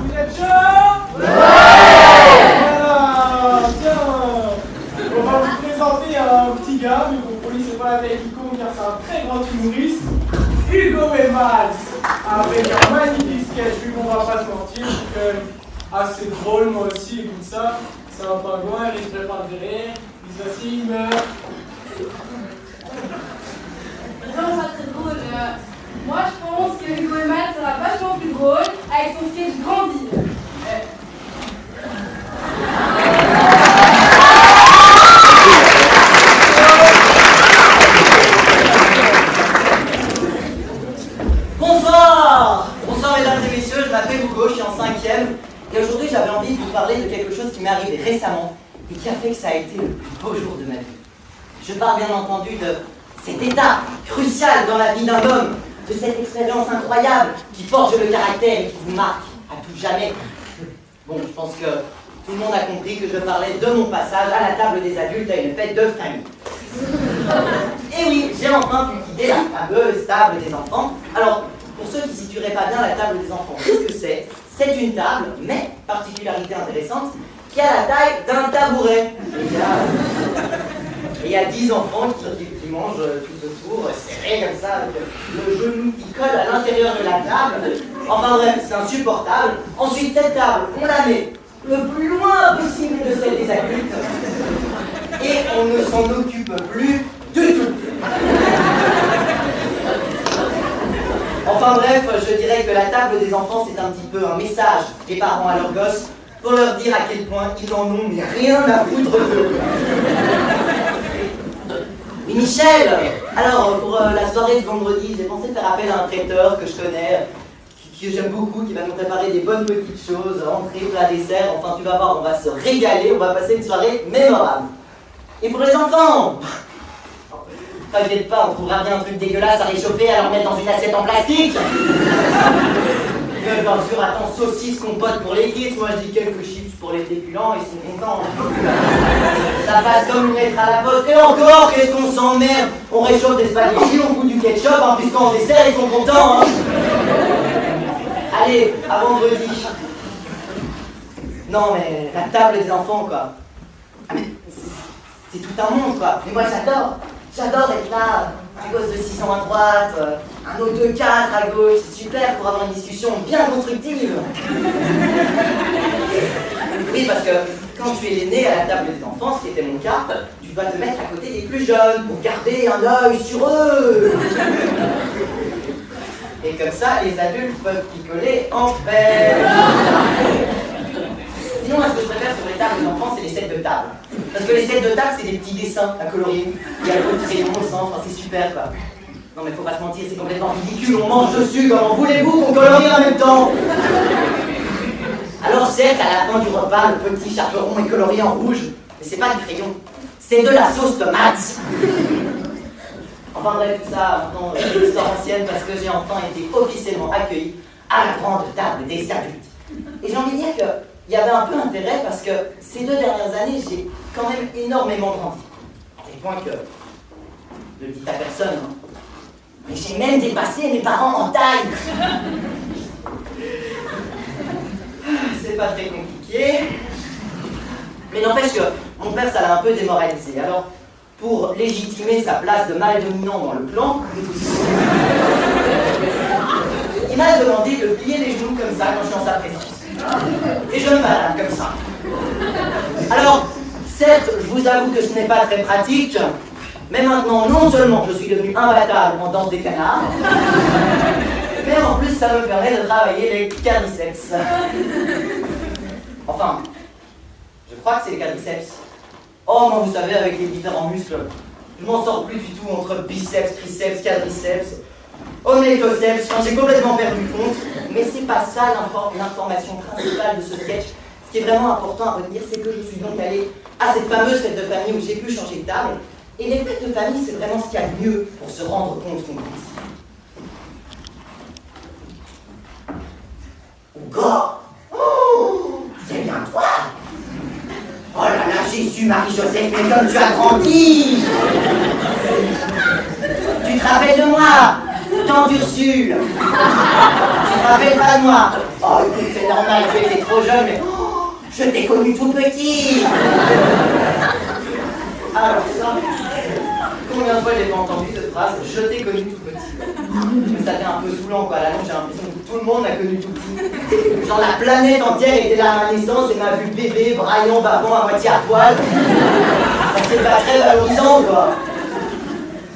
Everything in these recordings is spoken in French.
Vous êtes chaud? Ouais. Voilà, tiens. On va vous présenter un petit gars, mais bon, pour lui, c'est pas la taille qui compte, car c'est un très grand humoriste. Hugo Evans, avec un magnifique sketch, vu qu'on va pas se mentir, c'est quand même assez drôle, moi aussi, écoute ça. C'est un pingouin, il se prépare derrière, il s'assied, il meurt. Non, pas très drôle. Moi, je pense que Hugo Evans sera vachement plus drôle avec son sketch Grandi. Bonsoir mesdames et messieurs, je m'appelle Hugo, je suis en 5e et aujourd'hui j'avais envie de vous parler de quelque chose qui m'est arrivé récemment et qui a fait que ça a été le plus beau jour de ma vie. Je parle bien entendu de cette étape cruciale dans la vie d'un homme, de cette expérience incroyable qui forge le caractère et qui vous marque à tout jamais. Bon, je pense que tout le monde a compris que je parlais de mon passage à la table des adultes à une fête de famille. Et oui, j'ai enfin pu quitter la fameuse table des enfants. Alors, pour ceux qui ne situeraient pas bien la table des enfants, qu'est-ce que c'est? C'est une table, mais, particularité intéressante, qui a la taille d'un tabouret. Et il y a 10 enfants qui mangent tout autour, serrés comme ça, avec le genou qui colle à l'intérieur de la table. Enfin bref, c'est insupportable. Ensuite, cette table, on la met le plus loin possible de celle des adultes. Et on ne s'en occupe plus du tout. Enfin bref, je dirais que la table des enfants, c'est un petit peu un message des parents à leurs gosses pour leur dire à quel point ils n'en ont mais rien à foutre d'eux. Mais Michel, alors pour la soirée de vendredi, j'ai pensé faire appel à un traiteur que je connais, que j'aime beaucoup, qui va nous préparer des bonnes petites choses, entrée, plat, dessert, enfin tu vas voir, on va se régaler, on va passer une soirée mémorable. Et pour les enfants, t'inquiète pas, on trouvera bien un truc dégueulasse à réchauffer, à leur mettre dans une assiette en plastique. Bien sûr, attends, saucisse, compote pour les kids, moi je dis quelques chips pour les féculents, ils sont contents. Ça passe comme une lettre à la poste, et encore, qu'est-ce qu'on s'emmerde? On réchauffe des spaghettis, on fout du ketchup, hein, puisqu'en dessert, ils sont contents. Hein. Allez, à vendredi. Non mais, la table des enfants, quoi. Ah, mais c'est tout un monde, quoi. Mais moi j'adore être là, un gosse de 6 ans à droite, un autre de 4 à gauche, c'est super pour avoir une discussion bien constructive. Oui, parce que quand tu es l'aîné à la table des enfants, ce qui était mon cas, tu dois te mettre à côté des plus jeunes pour garder un œil sur eux. Et comme ça, les adultes peuvent picoler en paix. Sinon, ce que je préfère sur les tables des enfants, c'est les sets de table. Parce que les sets de table, c'est des petits dessins à colorier. Il y a le crayon, le sang, enfin c'est super quoi. Non mais faut pas se mentir, c'est complètement ridicule, on mange dessus, comment voulez-vous qu'on colorie en même temps? Alors certes, à la fin du repas, le petit chaperon est colorié en rouge, mais c'est pas du crayon, c'est de la sauce tomate. Enfin bref, tout ça, maintenant, c'est une histoire ancienne parce que j'ai enfin été officiellement accueilli à la grande table des adultes. Et j'ai envie de dire que il y avait un peu intérêt parce que ces 2 dernières années, j'ai quand même énormément grandi. À tel point que, ne le dites à personne, hein, mais j'ai même dépassé mes parents en taille. C'est pas très compliqué. Mais n'empêche que mon père, ça l'a un peu démoralisé. Alors, pour légitimer sa place de mâle dominant dans le clan, il m'a demandé de plier les genoux comme ça quand je suis en sa présence. Et je me balade comme ça. Alors, certes, je vous avoue que ce n'est pas très pratique, mais maintenant, non seulement je suis devenu imbattable en danse des canards, mais en plus, ça me permet de travailler les quadriceps. Enfin, je crois que c'est les quadriceps. Oh, moi, vous savez, avec les différents muscles, je m'en sors plus du tout entre biceps, triceps, quadriceps, ométoceps, j'ai complètement perdu le compte. Mais c'est pas ça l'information principale de ce sketch. Ce qui est vraiment important à retenir, c'est que je suis donc allé à cette fameuse fête de famille où j'ai pu changer de table. Et les fêtes de famille, c'est vraiment ce qu'il y a de mieux pour se rendre compte qu'on grandit. Hugo! Oh, c'est bien toi! Oh là là, Jésus, Marie-Joseph, mais comme tu as grandi! Tu te rappelles de moi? Temps d'Ursule! Tu rappelles pas de moi. Oh, écoute, c'est normal, tu étais trop jeune, mais oh, je t'ai connu tout petit. Alors ça, combien de fois j'ai pas entendu cette phrase, je t'ai connu tout petit. Mais ça devient un peu saoulant quoi, à la longue j'ai l'impression que tout le monde m'a connu tout petit. Genre la planète entière était là à ma naissance et m'a vu bébé, braillant, bavant, à moitié à poil. C'est pas très valorisant quoi.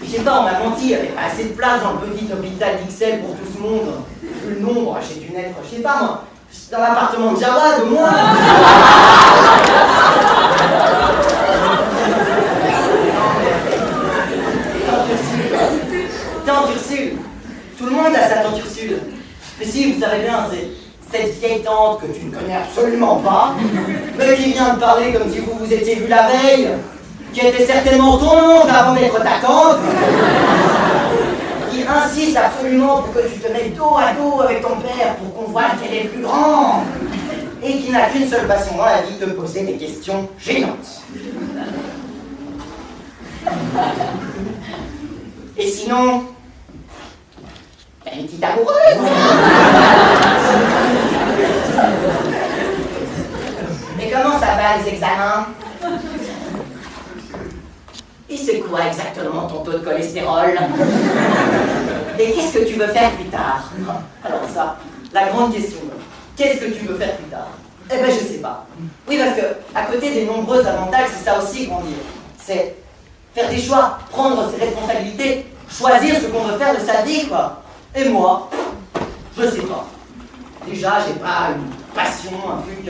Je sais pas, on m'a menti, il n'y avait pas assez de place dans le petit hôpital d'Ixelles pour tout ce monde. Vu le nombre, j'ai dû naître, je sais pas moi, dans l'appartement de Java, de moi. Tante Ursule. Tout le monde a sa tante Ursule. Mais si, vous savez bien, c'est cette vieille tante que tu ne connais absolument pas, mais qui vient de parler comme si vous vous étiez vu la veille, qui était certainement ton oncle avant d'être ta tante, qui insiste absolument pour que tu te mettes dos à dos avec ton père pour qu'on voit lequel est le plus grand, et qui n'a qu'une seule passion dans la vie, te poser des questions gênantes. Et sinon, une petite amoureuse. Et comment ça va les examens? Et c'est quoi exactement ton taux de cholestérol? Et qu'est-ce que tu veux faire plus tard? Alors ça, la grande question. Qu'est-ce que tu veux faire plus tard? Eh ben je sais pas. Oui parce que à côté des nombreux avantages, c'est ça aussi grandir. C'est faire des choix, prendre ses responsabilités, choisir ce qu'on veut faire de sa vie quoi. Et moi, je sais pas. Déjà, j'ai pas une passion, un truc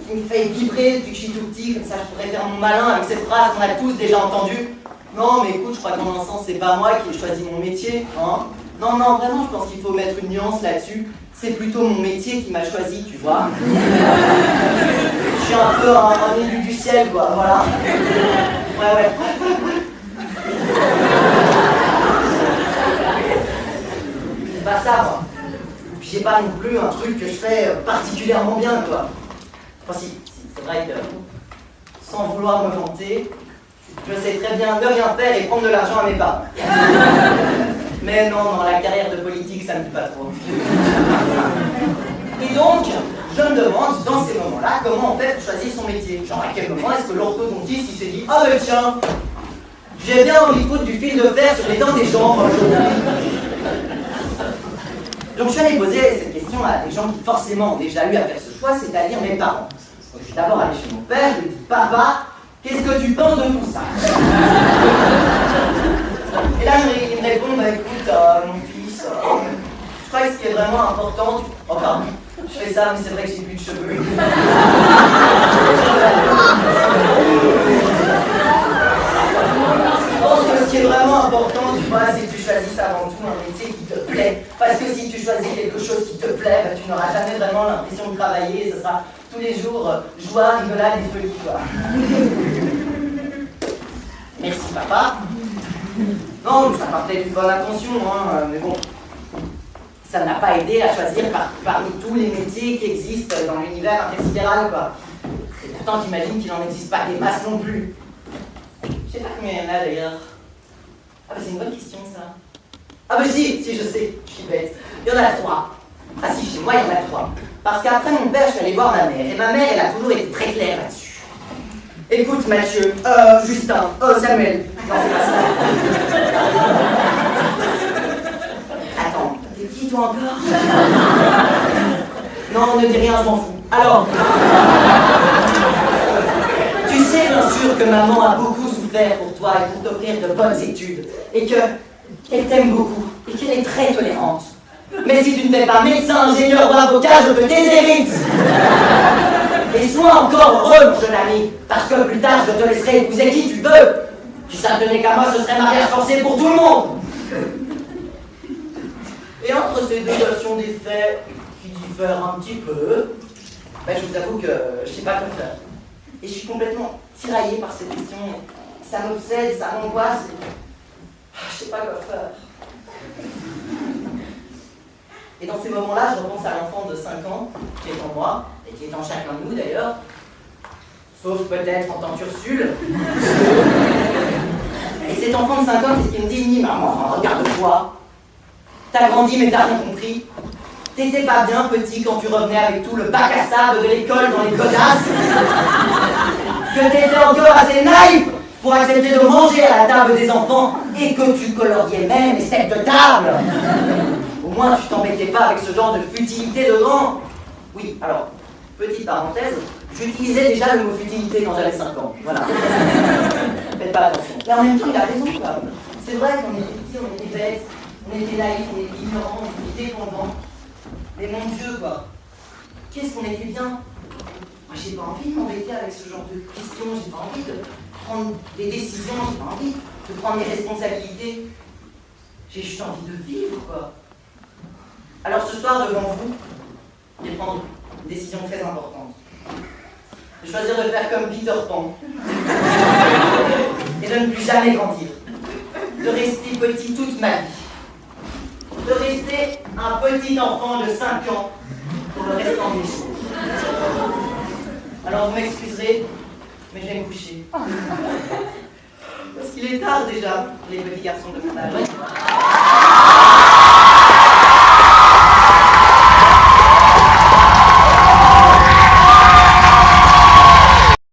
qui me fait vibrer depuis que je suis tout petit, comme ça je pourrais faire mon malin avec cette phrase qu'on a tous déjà entendue. Non, mais écoute, je crois qu'en un sens, c'est pas moi qui ai choisi mon métier, hein. Non, non, vraiment, je pense qu'il faut mettre une nuance là-dessus. C'est plutôt mon métier qui m'a choisi, tu vois. Je suis un peu un élu du ciel, quoi, voilà. Ouais, ouais. C'est pas ça, moi. Puis j'ai pas non plus un truc que je fais particulièrement bien, quoi. Enfin, si, c'est vrai que, sans vouloir me vanter, je sais très bien ne rien faire et prendre de l'argent à mes parents. Mais non, dans la carrière de politique, ça me dit pas trop. Et donc, je me demande, dans ces moments-là, comment on fait pour choisir son métier. Genre, à quel moment est-ce que l'orthodontiste, il s'est dit « Ah ben tiens, j'ai bien envie de foutre du fil de fer sur les dents des gens aujourd'hui. » Donc je suis allé poser cette question à des gens qui forcément ont déjà eu à faire ce choix, c'est-à-dire mes parents. Donc je suis d'abord allé chez mon père, je lui ai dit « Papa, qu'est-ce que tu penses de tout ça ?» Et là, il me répond, bah écoute, mon fils, je crois que ce qui est vraiment important, oh pardon, je fais ça, mais c'est vrai que j'ai plus de cheveux. Je pense que ce qui est vraiment important, tu vois, c'est que tu choisisses avant tout un métier qui te plaît. Parce que si tu choisis quelque chose qui te plaît, bah, tu n'auras jamais vraiment l'impression de travailler, ce sera tous les jours joie, rigolade et folie, quoi. Merci papa. Non, ça partait d'une bonne intention, hein, mais bon, ça n'a pas aidé à choisir parmi tous les métiers qui existent dans l'univers intersidéral, quoi. Et pourtant, j'imagine qu'il n'en existe pas des masses non plus. Je sais pas combien il y en a d'ailleurs. Ah bah c'est une bonne question ça. Ah bah si, je sais, je suis bête. Il y en a 3. Ah si, chez moi il y en a 3. Parce qu'après mon père, je suis allé voir ma mère, et ma mère, elle a toujours été très claire là-dessus. Écoute Mathieu, Justin, Samuel. Non, c'est pas ça. Attends, t'es qui toi encore? Non, ne dis rien, je m'en fous. Alors, tu sais bien sûr que maman a beaucoup souffert pour toi et pour t'offrir de bonnes études. Et qu'elle t'aime beaucoup et qu'elle est très tolérante. Mais si tu ne fais pas médecin, ingénieur ou avocat, je te déshérite. Et sois encore heureux, mon jeune ami, parce que plus tard, je te laisserai épouser qui tu veux. Si ça ne tenait qu'à moi, ce serait mariage forcé pour tout le monde. Et entre ces deux versions des faits qui diffèrent un petit peu, ben, je vous avoue que je ne sais pas quoi faire. Et je suis complètement tiraillée par cette question. Ça m'obsède, ça m'angoisse. Je ne sais pas quoi faire. Et dans ces moments-là, je repense à l'enfant de 5 ans qui est en moi, et qui est en chacun de nous d'ailleurs, sauf peut-être en tant qu'Ursule. Et cet enfant de 5 ans, qu'est-ce qu'il me dit? Maman, regarde-toi. T'as grandi mais t'as rien compris. T'étais pas bien petit quand tu revenais avec tout le bac à sable de l'école dans les godasses? Que t'étais encore assez naïf pour accepter de manger à la table des enfants et que tu coloriais même les steaks de table? Au moins tu t'embêtais pas avec ce genre de futilité de grand. Oui, alors, petite parenthèse, j'utilisais déjà le mot futilité quand j'avais 5 ans. Voilà. Faites pas attention. Et en même temps, il a raison, quoi. C'est vrai qu'on était petits, on était bêtes, on était naïfs, on était ignorants, on était dépendants. Mais mon Dieu, quoi. Qu'est-ce qu'on était bien. Moi, j'ai pas envie de m'embêter avec ce genre de questions, j'ai pas envie de prendre des décisions, j'ai pas envie de prendre mes responsabilités. J'ai juste envie de vivre, quoi. Alors ce soir, devant vous, je vais prendre une décision très importante. De choisir de faire comme Peter Pan. Et de ne plus jamais grandir. De rester petit toute ma vie. De rester un petit enfant de 5 ans pour le restant des jours. Alors vous m'excuserez, mais je vais me coucher. Parce qu'il est tard déjà, les petits garçons de mon âge.